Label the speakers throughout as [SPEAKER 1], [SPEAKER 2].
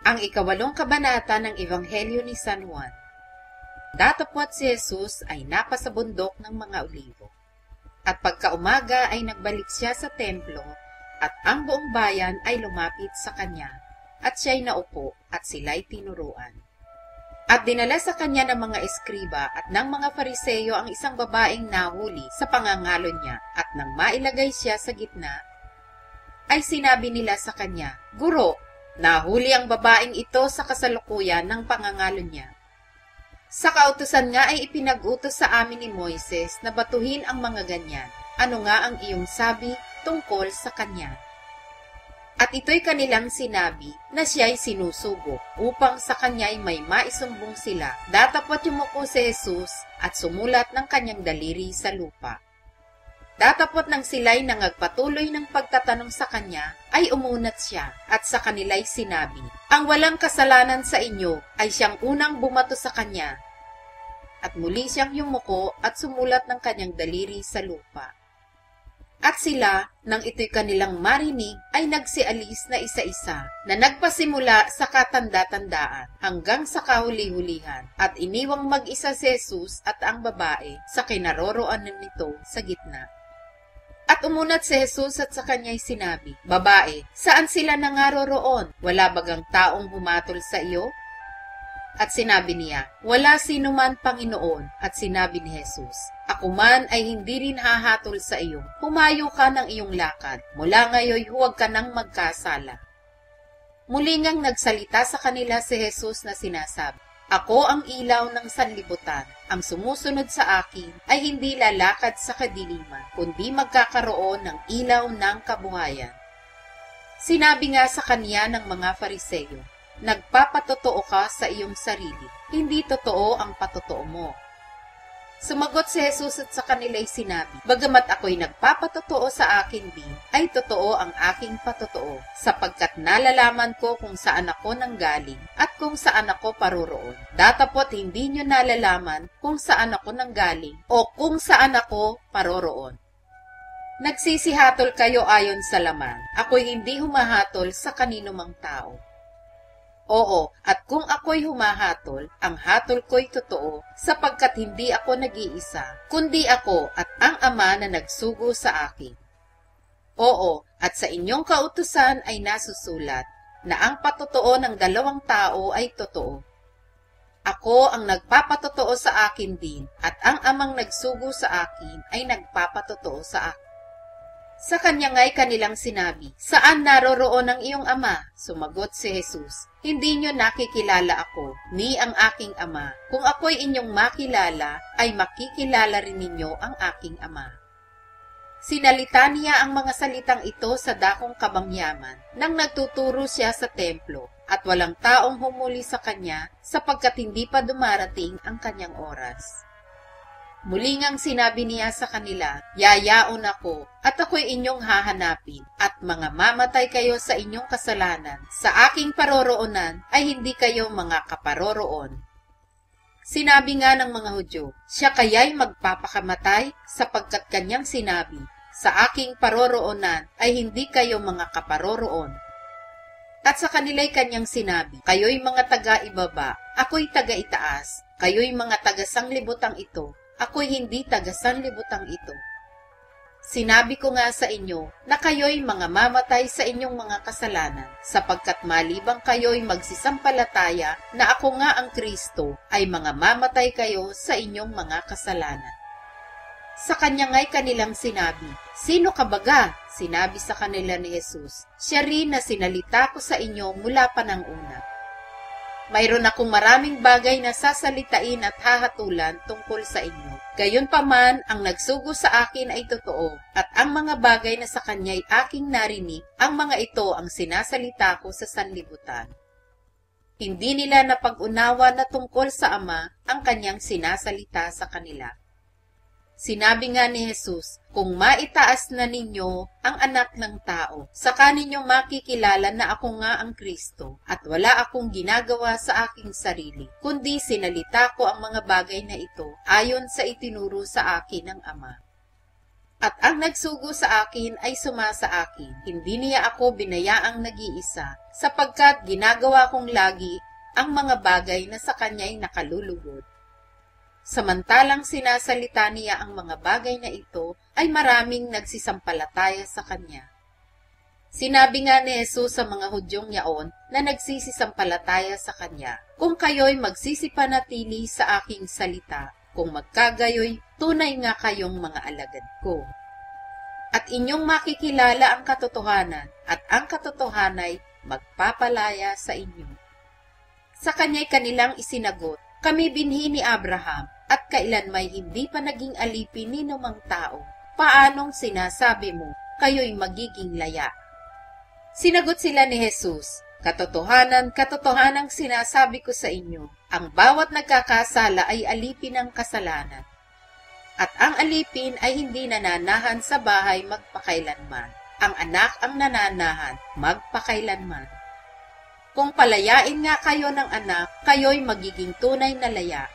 [SPEAKER 1] Ang ikawalong kabanata ng Ebanghelyo ni San Juan. Datapwat si Jesus ay napasa bundok ng mga olivo. At pagkaumaga ay nagbalik siya sa templo, at ang buong bayan ay lumapit sa kanya, at siya'y naupo at sila'y tinuruan. At dinala sa kanya ng mga eskriba at ng mga fariseyo ang isang babaeng nahuli sa pangangalo niya, at nang mailagay siya sa gitna, ay sinabi nila sa kanya, "Guro, nahuli ang babaeng ito sa kasalukuyan ng pangangalo niya. Sa kautusan nga ay ipinag-utos sa amin ni Moises na batuhin ang mga ganyan. Ano nga ang iyong sabi tungkol sa kanya?" At ito'y kanilang sinabi na siya'y sinusugo upang sa kanya'y may maisumbong sila. Datapwat yumuko si Jesus at sumulat ng kanyang daliri sa lupa. Datapwat nang sila'y nangagpatuloy ng pagtatanong sa kanya, ay umunat siya at sa kanila'y sinabi, "Ang walang kasalanan sa inyo ay siyang unang bumato sa kanya." At muli siyang yumuko at sumulat ng kanyang daliri sa lupa. At sila, nang ito'y kanilang marinig, ay nagsialis na isa-isa, na nagpasimula sa katanda-tandaan hanggang sa kahuli-hulihan, at iniwang mag-isa si Jesus at ang babae sa kinaroroonan nito sa gitna. At umunat si Jesus at sa kanya'y sinabi, "Babae, saan sila nangaroroon? Wala bagang taong humatol sa iyo?" At sinabi niya, "Wala sino man, Panginoon." At sinabi ni Jesus, "Ako man ay hindi rin hahatol sa iyo. Humayo ka ng iyong lakad. Mula ngayon huwag ka nang magkasala." Muli ngang nagsalita sa kanila si Jesus na sinasabi, "Ako ang ilaw ng sanlibutan. Ang sumusunod sa akin ay hindi lalakad sa kadiliman, kundi magkakaroon ng ilaw ng kabuhayan." Sinabi nga sa kanya ng mga Fariseyo, "Nagpapatotoo ka sa iyong sarili, hindi totoo ang patotoo mo." Sumagot si Jesus at sa kanila'y sinabi, "Bagamat ako'y nagpapatotoo sa akin din, ay totoo ang aking patotoo, sapagkat nalalaman ko kung saan ako nanggaling at kung saan ako paroroon. Datapwat hindi nyo nalalaman kung saan ako nanggaling o kung saan ako paroroon. Nagsisihatol kayo ayon sa laman, ako'y hindi humahatol sa kanino mang tao. Oo, at kung ako'y humahatol, ang hatol ko'y totoo, sapagkat hindi ako nag-iisa, kundi ako at ang Ama na nagsugo sa akin. Oo, at sa inyong kautusan ay nasusulat, na ang patotoo ng dalawang tao ay totoo. Ako ang nagpapatotoo sa akin din, at ang Amang nagsugo sa akin ay nagpapatotoo sa akin. Sa kanya nga'y kanilang sinabi, "Saan naroroon ang iyong ama?" Sumagot si Jesus, "Hindi nyo nakikilala ako, ni ang aking ama. Kung ako'y inyong makilala, ay makikilala rin ninyo ang aking ama." Sinalita niya ang mga salitang ito sa dakong kabangyaman, nang nagtuturo siya sa templo, at walang taong humuli sa kanya, sapagkat hindi pa dumarating ang kanyang oras. Muli ngang sinabi niya sa kanila, "Yayaon ako, at ako'y inyong hahanapin, at mga mamatay kayo sa inyong kasalanan. Sa aking paroroonan ay hindi kayo mga kaparoroon." Sinabi nga ng mga Hudyo, "Siya kaya'y magpapakamatay, sapagkat kanyang sinabi, sa aking paroroonan ay hindi kayo mga kaparoroon." At sa kanila'y kanyang sinabi, "Kayo'y mga taga-ibaba, ako'y taga-itaas. Kayo'y mga taga-sanglibutang ito, ako'y hindi taga-sanlibutang ito. Sinabi ko nga sa inyo na kayo'y mga mamatay sa inyong mga kasalanan, sapagkat malibang kayo'y magsisampalataya na ako nga ang Kristo, ay mga mamatay kayo sa inyong mga kasalanan." Sa kanya nga'y kanilang sinabi, "Sino ka baga?" Sinabi sa kanila ni Jesus, "Siya rin na sinalita ko sa inyo mula pa ng una. Mayroon akong maraming bagay na sasalitain at hahatulan tungkol sa inyo. Gayunpaman, ang nagsugo sa akin ay totoo, at ang mga bagay na sa kanya'y aking narinig, ang mga ito ang sinasalita ko sa sanlibutan." Hindi nila napag-unawa na tungkol sa Ama ang kanyang sinasalita sa kanila. Sinabi nga ni Jesus, "Kung maitaas na ninyo ang anak ng tao, saka ninyo makikilala na ako nga ang Kristo, at wala akong ginagawa sa aking sarili, kundi sinalita ko ang mga bagay na ito ayon sa itinuro sa akin ng Ama. At ang nagsugo sa akin ay sumasa akin. Hindi niya ako binayaang nag-iisa, sapagkat ginagawa kong lagi ang mga bagay na sa kanya'y nakalulugod. Samantalang sinasalita niya ang mga bagay na ito, ay maraming nagsisampalataya sa kanya. Sinabi nga ni Jesus sa mga Hudyong yaon na nagsisisampalataya sa kanya, "Kung kayo'y magsisipanatili sa aking salita, kung magkagayoy, tunay nga kayong mga alagad ko. At inyong makikilala ang katotohanan, at ang katotohanay magpapalaya sa inyo." Sa kanya'y kanilang isinagot, "Kami binhi ni Abraham, at kailanmay hindi pa naging alipin ni numang tao. Paanong sinasabi mo, kayo'y magiging laya?" Sinagot sila ni Jesus, "Katotohanan, katotohanang sinasabi ko sa inyo, ang bawat nagkakasala ay alipin ng kasalanan. At ang alipin ay hindi nananahan sa bahay magpakailanman. Ang anak ang nananahan magpakailanman. Kung palayain nga kayo ng anak, kayo'y magiging tunay na laya.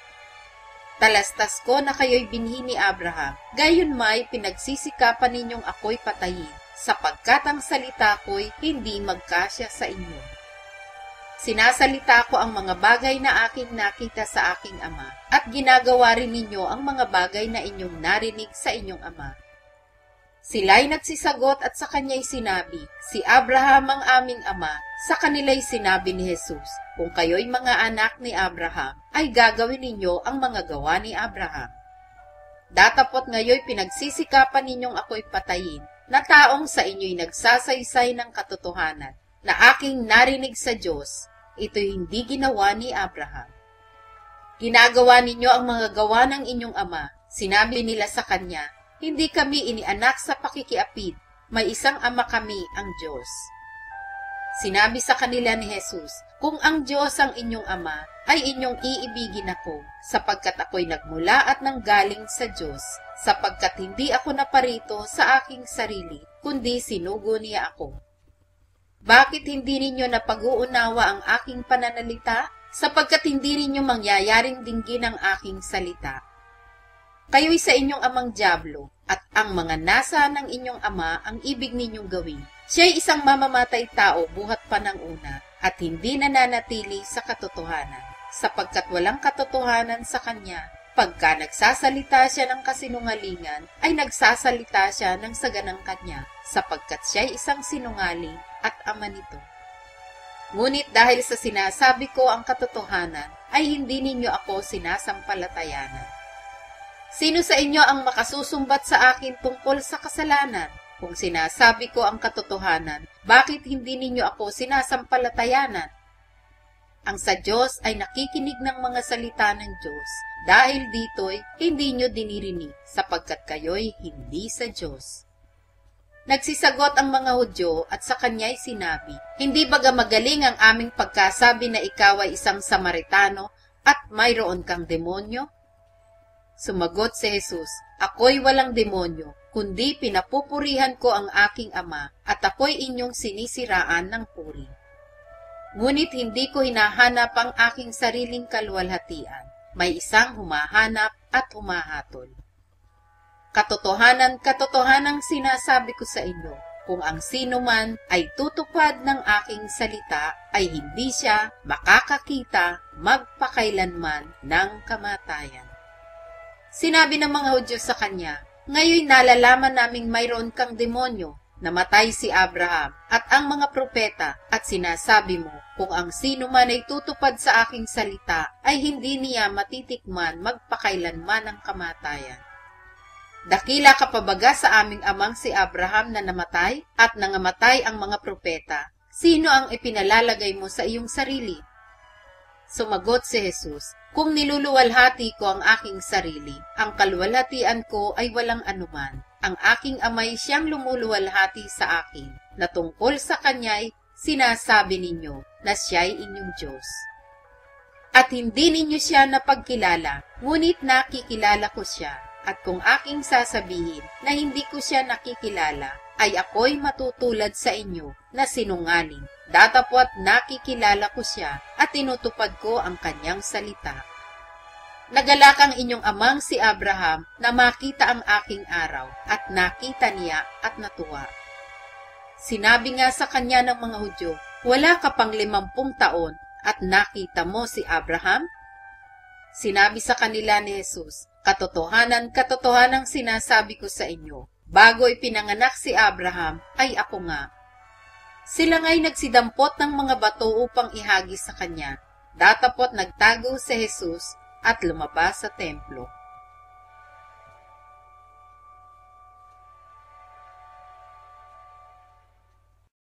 [SPEAKER 1] Talastas ko na kayo'y binhi ni Abraham, gayon may pinagsisikapan ninyong ako'y patayin, sapagkat ang salita ko'y hindi magkasya sa inyo. Sinasalita ko ang mga bagay na aking nakita sa aking ama, at ginagawa rin ninyo ang mga bagay na inyong narinig sa inyong ama." Sila'y nagsisagot at sa kanya'y sinabi, "Si Abraham ang aming ama." Sa kanila'y sinabi ni Jesus, "Kung kayo'y mga anak ni Abraham, ay gagawin ninyo ang mga gawa ni Abraham. Datapot ngayo'y pinagsisikapan ninyong ako'y patayin, na taong sa inyo'y nagsasaysay ng katotohanan, na aking narinig sa Diyos, ito'y hindi ginawa ni Abraham. Ginagawa ninyo ang mga gawa ng inyong ama." Sinabi nila sa kanya, "Hindi kami inianak sa pakikiapid, may isang ama kami, ang Diyos." Sinabi sa kanila ni Jesus, "Kung ang Diyos ang inyong ama, ay inyong iibigin ako, sapagkat ako'y nagmula at nanggaling sa Diyos, sapagkat hindi ako naparito sa aking sarili, kundi sinugo niya ako. Bakit hindi ninyo napag-uunawa ang aking pananalita? Sapagkat hindi ninyo mangyayaring dinggin ang aking salita. Kayo'y sa inyong amang dyablo, at ang mga nasa ng inyong ama ang ibig ninyong gawin. Siya'y isang mamamatay tao buhat pa ng una, at hindi nananatili sa katotohanan, sapagkat walang katotohanan sa kanya. Pagka nagsasalita siya ng kasinungalingan, ay nagsasalita siya ng saganang kanya, sapagkat siya'y isang sinungaling at ama nito. Ngunit dahil sa sinasabi ko ang katotohanan, ay hindi ninyo ako sinasampalatayanan. Sino sa inyo ang makasusumbat sa akin tungkol sa kasalanan? Kung sinasabi ko ang katotohanan, bakit hindi ninyo ako sinasampalatayanan? Ang sa Diyos ay nakikinig ng mga salita ng Diyos. Dahil dito'y hindi nyo dinirinig, sapagkat kayo'y hindi sa Diyos." Nagsisagot ang mga Hudyo at sa kanya'y sinabi, "Hindi baga magaling ang aming pagkasabi na ikaw ay isang Samaritano at mayroon kang demonyo?" Sumagot si Jesus, "Ako'y walang demonyo, kundi pinapupurihan ko ang aking ama at ako'y inyong sinisiraan ng puri. Ngunit hindi ko hinahanap ang aking sariling kaluwalhatian. May isang humahanap at humahatol. Katotohanan, katotohanang sinasabi ko sa inyo, kung ang sino man ay tutupad ng aking salita, ay hindi siya makakakita magpakailanman ng kamatayan." Sinabi ng mga Hudyo sa kanya, "Ngayon nalalaman naming mayroon kang demonyo. Namatay si Abraham at ang mga propeta, at sinasabi mo, kung ang sino man ay tutupad sa aking salita, ay hindi niya matitikman magpakailanman ng kamatayan. Dakila ka pa baga sa aming amang si Abraham na namatay at nangamatay ang mga propeta? Sino ang ipinalalagay mo sa iyong sarili?" Sumagot si Jesus, "Kung niluluwalhati ko ang aking sarili, ang kaluwalhatian ko ay walang anuman. Ang aking amay siyang lumuluwalhati sa akin, na tungkol sa kanya'y sinasabi ninyo na siya'y inyong Diyos. At hindi ninyo siya napagkilala, ngunit nakikilala ko siya. At kung aking sasabihin na hindi ko siya nakikilala, ay ako'y matutulad sa inyo na sinungaling. Datapwat nakikilala ko siya at tinutupad ko ang kanyang salita. Nagalak ang inyong amang si Abraham na makita ang aking araw, at nakita niya at natuwa. Sinabi nga sa kanya ng mga Hudyo, wala ka pang 50 taon at nakita mo si Abraham? Sinabi sa kanila ni Jesus, katotohanan sinasabi ko sa inyo, bago ipinanganak si Abraham ay ako nga. Sila nga'y nagsidampot ng mga bato upang ihagis sa kanya. Datapot nagtago si Jesus at lumabas sa templo.